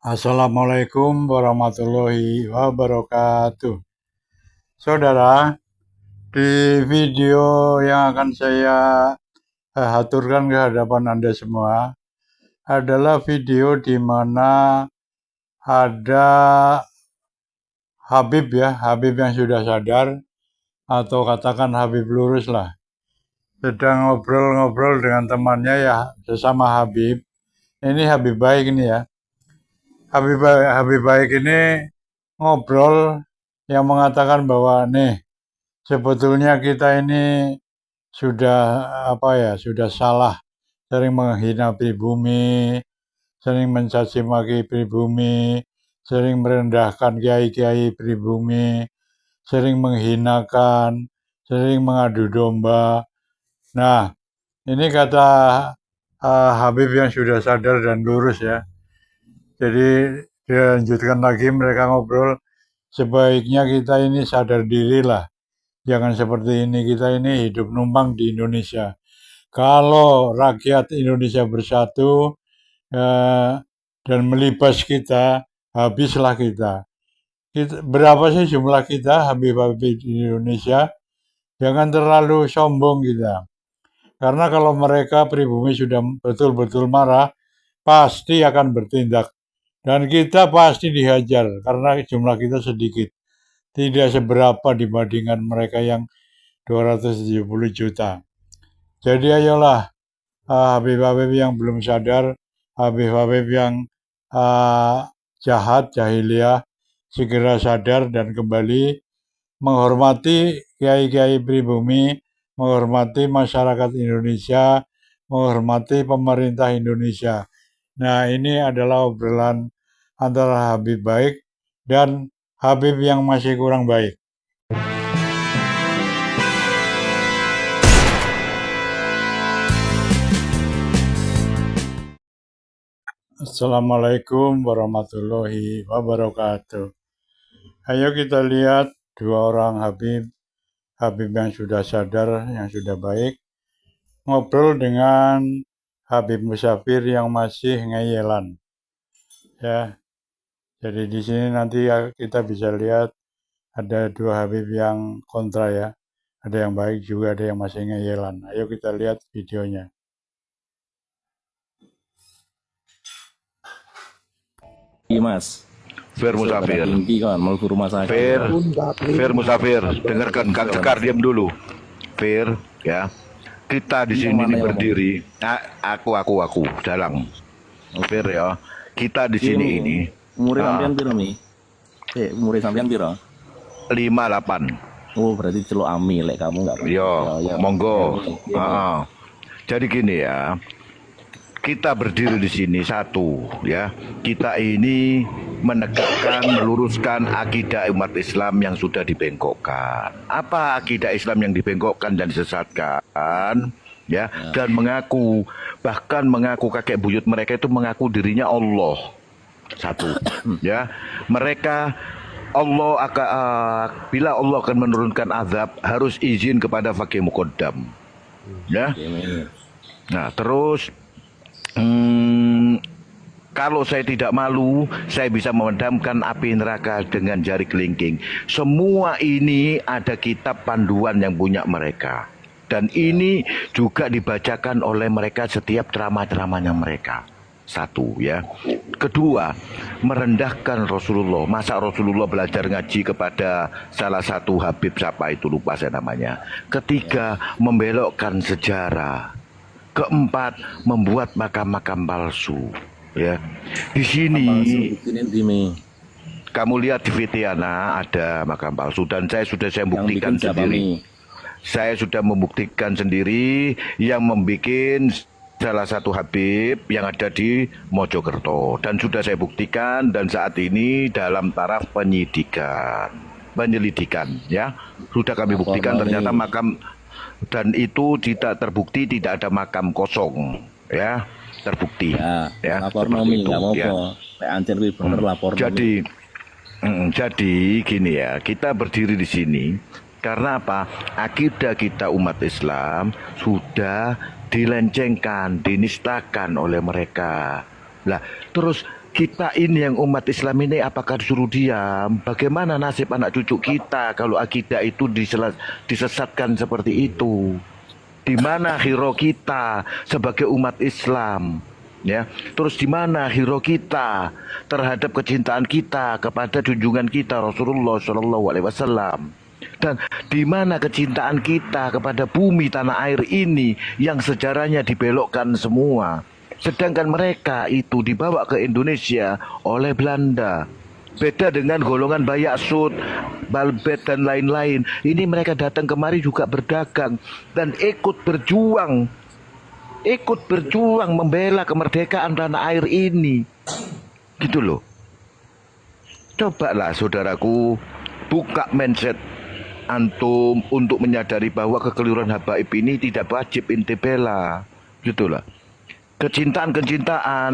Assalamualaikum warahmatullahi wabarakatuh. Saudara, di video yang akan saya aturkan ke hadapan Anda semua adalah video di mana ada Habib yang sudah sadar, atau katakan Habib lurus lah, sedang ngobrol-ngobrol dengan temannya ya, sesama Habib. Ini Habib baik ini ya. Habib baik ini ngobrol yang mengatakan bahwa nih, sebetulnya kita ini sudah sudah salah, sering menghina pribumi, sering mencaci maki pribumi, sering merendahkan kiai-kiai pribumi, sering menghinakan, sering mengadu domba. Nah, ini kata Habib yang sudah sadar dan lurus ya. Jadi dilanjutkan lagi mereka ngobrol, sebaiknya kita ini sadar diri lah. Jangan seperti ini, kita ini hidup numpang di Indonesia. Kalau rakyat Indonesia bersatu dan melibas kita, habislah kita. Berapa sih jumlah kita, Habib-Habib di Indonesia? Jangan terlalu sombong kita. Karena kalau mereka pribumi sudah betul-betul marah, pasti akan bertindak. Dan kita pasti dihajar karena jumlah kita sedikit. Tidak seberapa dibandingkan mereka yang 270 juta. Jadi ayolah, Habib-Habib yang belum sadar, Habib-Habib yang jahat, jahiliyah, segera sadar dan kembali menghormati kiai-kiai pribumi, menghormati masyarakat Indonesia, menghormati pemerintah Indonesia. Nah, ini adalah obrolan antara Habib baik dan Habib yang masih kurang baik. Assalamualaikum warahmatullahi wabarakatuh. Ayo kita lihat dua orang Habib yang sudah sadar, yang sudah baik, ngobrol dengan Habib Musafir yang masih ngeyelan. Ya, jadi di sini nanti kita bisa lihat ada dua Habib yang kontra ya. Ada yang baik juga, ada yang masih ngeyelan. Ayo kita lihat videonya. Iya mas. Fir Musafir. Tinggi kan, mau ke rumah sakit. Fir Musafir, dengarkan Kang Sekar, diam dulu. Fir, ya. Kita di sini berdiri. Aku dalang. Fir ya. Kita di sini ini. Umurnya sampean piro mi? Umurnya sampean piro? 58. Oh berarti celuk ami lek kamu nggak? Yo, monggo. Jadi gini ya. Kita berdiri di sini satu ya. Kita ini menegakkan, meluruskan akidah umat Islam yang sudah dibengkokkan. Apa akidah Islam yang dibengkokkan dan disesatkan? Ya, dan bahkan mengaku kakek buyut mereka itu mengaku dirinya Allah. Satu, ya. Mereka bila Allah akan menurunkan azab harus izin kepada fakih muqaddam. Ya. Nah, terus kalau saya tidak malu, saya bisa memadamkan api neraka dengan jari kelingking. Semua ini ada kitab panduan yang punya mereka. Dan ini juga dibacakan oleh mereka setiap ceramah-ceramahnya mereka. Satu ya. Kedua, merendahkan Rasulullah. Masa Rasulullah belajar ngaji kepada salah satu Habib, siapa itu lupa saya namanya. Ketiga, membelokkan sejarah. Keempat, membuat makam-makam palsu. Ya, di sini kamu lihat di Vitiana ada makam palsu dan saya buktikan sendiri. Saya sudah membuktikan sendiri yang membuat salah satu Habib yang ada di Mojokerto dan sudah saya buktikan dan saat ini dalam taraf penyelidikan ya. Sudah kami buktikan ternyata makam dan itu tidak terbukti, tidak ada makam kosong ya, terbukti ya lapor nomi nggak mau lapor. Jadi gini ya, kita berdiri di sini karena apa? Akidah kita umat Islam sudah dilencengkan, dinistakan oleh mereka. Lah terus kita ini yang umat Islam ini apakah disuruh diam? Bagaimana nasib anak cucu kita kalau akidah itu disesatkan seperti itu? Di mana hero kita sebagai umat Islam? Ya, terus di mana hero kita terhadap kecintaan kita kepada junjungan kita Rasulullah Shallallahu Alaihi Wasallam? Dan di mana kecintaan kita kepada bumi tanah air ini yang sejarahnya dibelokkan semua? Sedangkan mereka itu dibawa ke Indonesia oleh Belanda. Beda dengan golongan Bayak Sud, Balbet dan lain-lain. Ini mereka datang kemari juga berdagang dan ikut berjuang membela kemerdekaan tanah air ini. Gitu loh. Cobalah saudaraku buka mindset antum untuk menyadari bahwa kekeliruan habaib ini tidak wajib inti bela. Gitu lah. Kecintaan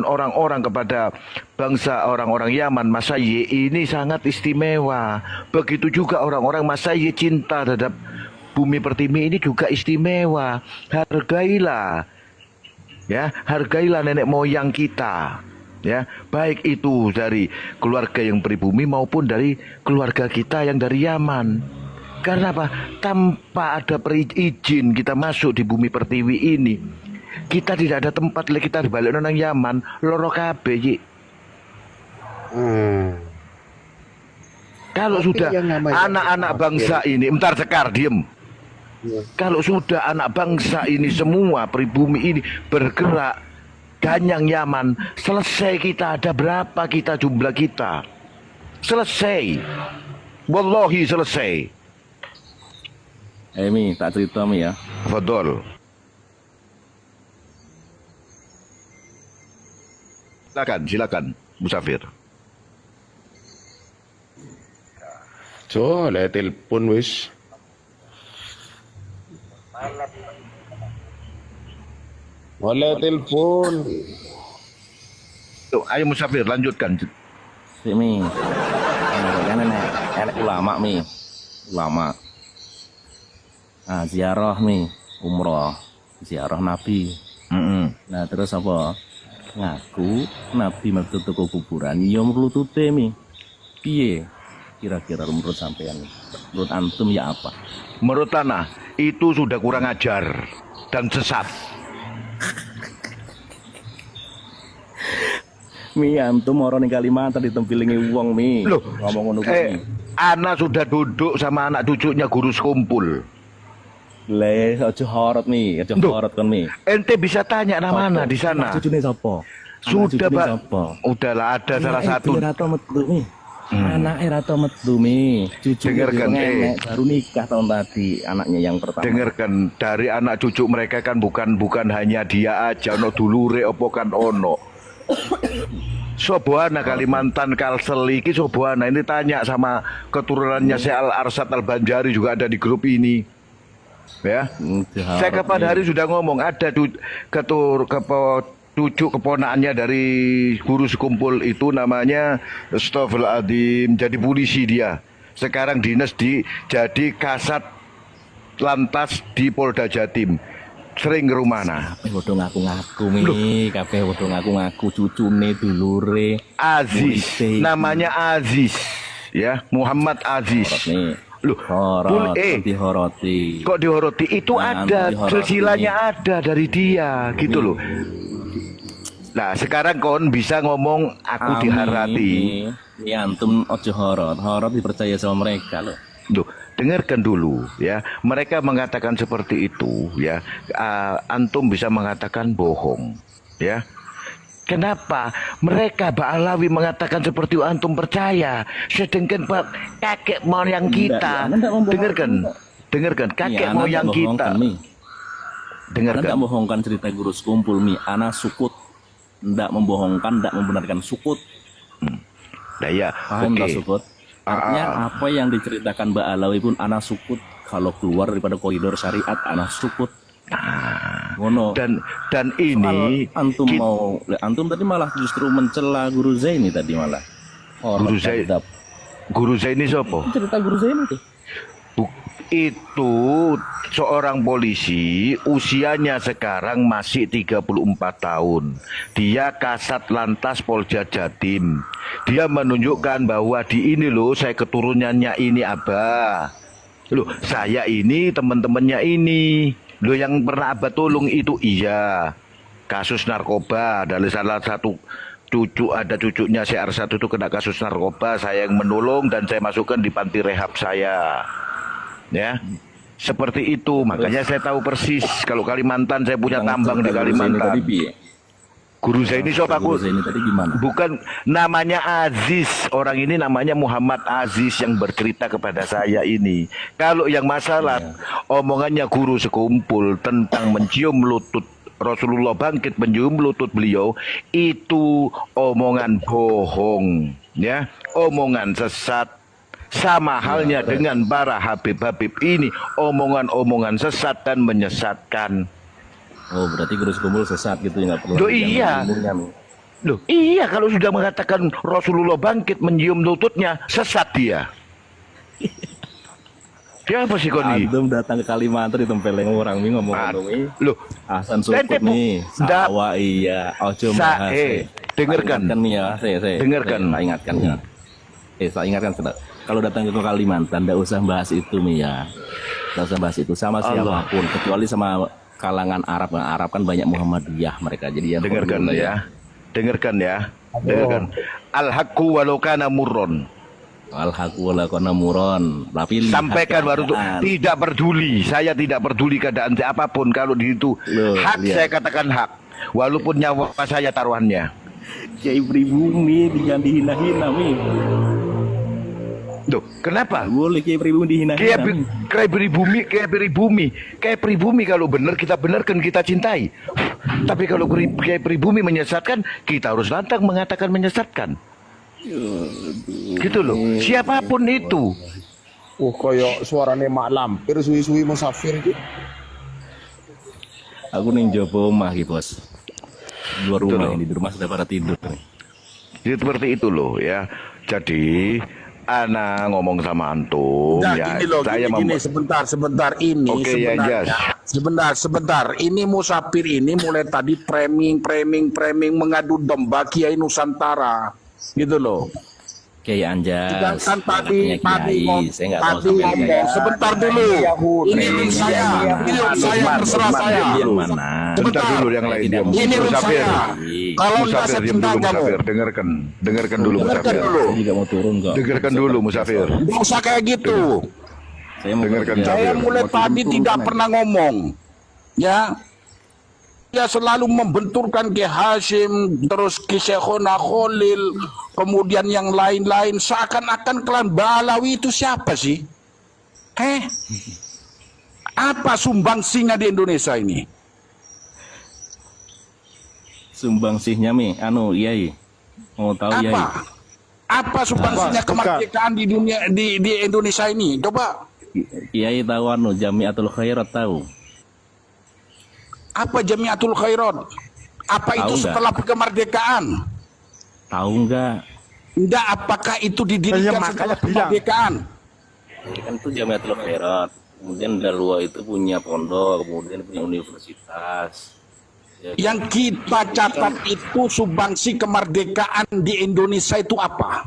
orang-orang kepada bangsa orang-orang Yaman, Masai ini sangat istimewa. Begitu juga orang-orang Masai cinta terhadap bumi pertiwi ini juga istimewa. Hargailah, ya, hargailah nenek moyang kita, ya, baik itu dari keluarga yang pribumi maupun dari keluarga kita yang dari Yaman. Karena apa? Tanpa ada izin kita masuk di bumi pertiwi ini, kita tidak ada tempat lagi, kita dibalik nang Yaman, loro kabeh iki. Kalau Tapi sudah yang namanya anak-anak bangsa ini, bentar Sekar diem. Kalau sudah anak bangsa ini semua pribumi ini bergerak ganyang Yaman, selesai kita. Ada berapa kita jumlah kita? Selesai. Wallahi selesai. Mi, tak cerita Mi ya. Fadol. Silakan, Musafir. Oleh telepon wis. Oleh telepon. Tuh, ayo Musafir lanjutkan. Si Mi. Kan enek ulama Mi. Ulama. Nah, ziarah Mi, umroh, ziarah Nabi. Nah, terus apa? Ngaku Nabi metu teko kuburan ya mlutute Mi. Piye kira-kira menurut sampean? Menurut antum ya apa? Menurut Tanah itu sudah kurang ajar dan sesat. Mi, antum orang ning Kalimantan ditempilingi wong Mi. Loh, ngomong ngono kuwi. Anak sudah duduk sama anak cucunya guru sekumpul. Le, aja horot Mi, aja horot kon Mi. Ente bisa tanya nama mana di sana. Cucune sapa? Sudah Pak. Udahlah ada salah satu. Rato metu Mi. Anaknya Rato metu Mi. Cucunya Dengarkan, baru nikah tahun tadi anaknya yang pertama. Dengarkan, dari anak cucu mereka kan bukan hanya dia aja, ono dulure opo kan ono. Soboana Kalimantan Kalsel iki Soboana ini tanya sama keturunannya Syekh Al Arsyad Al Banjari juga ada di grup ini. Ya, saya kapan hari sudah ngomong ada cucu keponakannya dari guru sekumpul itu namanya Astagfirullahaladzim, jadi polisi dia. Sekarang dinas jadi kasat lantas di Polda Jatim. Sering ke rumah nah. Waduh ngaku-ngaku Mi, kabeh waduh ngaku-ngaku cucune dulure Aziz, namanya Aziz, ya, Muhammad Aziz. Loh, dihoroti. Kok dihoroti? Itu Nah, ada, silsilahnya ada dari dia, gitu loh. Nah, sekarang kon bisa ngomong aku diharati. Ya antum ojo horot dipercaya sama mereka loh. Duh, dengarkan dulu ya. Mereka mengatakan seperti itu ya. Antum bisa mengatakan bohong, ya. Kenapa mereka Ba'alawi mengatakan seperti itu antum percaya? Sedangkan Pak kakek moyang kita, dengarkan kakek moyang kita. Dengarkan. Anda membohongkan cerita guru sekumpul Mi, anak sukut. Ndak membohongkan, ndak membenarkan sukut. Nah ya, oke. Sukut. Artinya apa yang diceritakan Ba'alawi pun anak sukut. Kalau keluar daripada koridor syariat anak sukut. Dan ini antum tadi malah justru mencela Guru Zaini tadi malah. Guru Zaini siapa? Cerita Guru Zaini tuh. itu seorang polisi usianya sekarang masih 34 tahun. Dia Kasat Lantas Polda Jatim. Dia menunjukkan bahwa di ini loh saya keturunannya ini Abah. Loh, saya ini teman-temannya ini. Loh, yang pernah Abah tolong itu iya. Kasus narkoba dari salah satu ada cucunya CR1 itu kena kasus narkoba, saya yang menolong dan saya masukkan di panti rehab saya. Ya. Seperti itu, makanya saya tahu persis kalau Kalimantan saya punya tambang di Kalimantan. Guru saya ini siapa aku? Bukan, namanya Aziz. Orang ini namanya Muhammad Aziz yang bercerita kepada saya ini. Kalau yang masalah omongannya guru sekumpul tentang mencium lutut Rasulullah bangkit mencium lutut beliau, itu omongan bohong, ya, omongan sesat. Sama halnya dengan para Habib-Habib ini, omongan-omongan sesat dan menyesatkan. Oh, berarti guru sekumpul sesat gitu ya, nggak perlu. Loh iya. Loh iya, kalau sudah mengatakan Rasulullah bangkit mencium lututnya, sesat dia. Dia apa sih Koni? Adem datang ke Kalimantan ditempeleng orang nih ngomong-ngomong ini. Loh, Hasan Sukut nih, Sawa iya, ojo bahas. Dengarkan nih ya, saya dengarkan. Saya ingatkan ya. Saya ingatkan sudah. Kalau datang ke Kalimantan, tidak usah bahas itu nih ya. Tidak usah bahas itu sama siapapun, kecuali sama kalangan Arab. Nah, Arab kan banyak Muhammadiyah mereka. Jadi yang dengarkan ya. Dengarkan ya. Dengarkan. Al-haqqu walau kana murron. Al-haqqu walau kana murron. Sampaikan baru tuh. Tidak peduli. Saya tidak peduli keadaan apapun. Kalau di itu hak, saya katakan hak. Walaupun nyawa saya taruhannya. Kiai pribumi jangan dihina-hina mi. Loh, kenapa? Boleh Kiai pribumi dihina-hina. Kiai pribumi kalau benar kita benarkan, kita cintai. Tapi kalau Kiai pribumi menyesatkan, kita harus lantang mengatakan menyesatkan. Gitu loh. Siapapun itu. Kayak suaranya Mak Lampir suwi-suwi musafir gitu. Aku nih jopo omah ki, Bos. Luar rumah ini, di rumah sudah pada tidur nih. Jadi seperti itu loh ya. Jadi Ana ngomong sama antum nah, ya. Gini loh, Saya gini, sebentar ini sebentar ini Musafir ini mulai tadi framing mengadu domba Kiai Nusantara gitu loh. Kiai Anjas. Sedangkan tadi ngomong sebentar dulu. Ini saya terserah saya. Sebentar dulu yang lain. Ini Musafir. Kalau enggak saya tendang kamu. Dengarkan dulu Musafir. Saya juga mau turun kok. Dengarkan dulu Musafir. Enggak usah kayak gitu. Dengarkan Saya mulai tadi tidak pernah ngomong. Ya. Dia selalu membenturkan Ki Hashim, terus Ki Syekhona Khalil, kemudian yang lain-lain. Seakan-akan klan Balawi itu siapa sih? Apa sumbangsinya di Indonesia ini? Sumbangsihnya mi, Yai. Mau tahu Yai? Apa sumbangsinya kemerdekaan di dunia di Indonesia ini? Coba. Yai tahu Jamiatul Khairat tahu. Apa Jamiatul Khairat? Apa tahu itu enggak? setelah kemerdekaan? Tahu enggak? Enggak, apakah itu didirikan setelah kemerdekaan? Kan itu Jamiatul Khairat. Kemudian Dalwa itu punya pondok, kemudian punya universitas. Ya, yang kita catat itu sumbangsi kemerdekaan di Indonesia itu apa?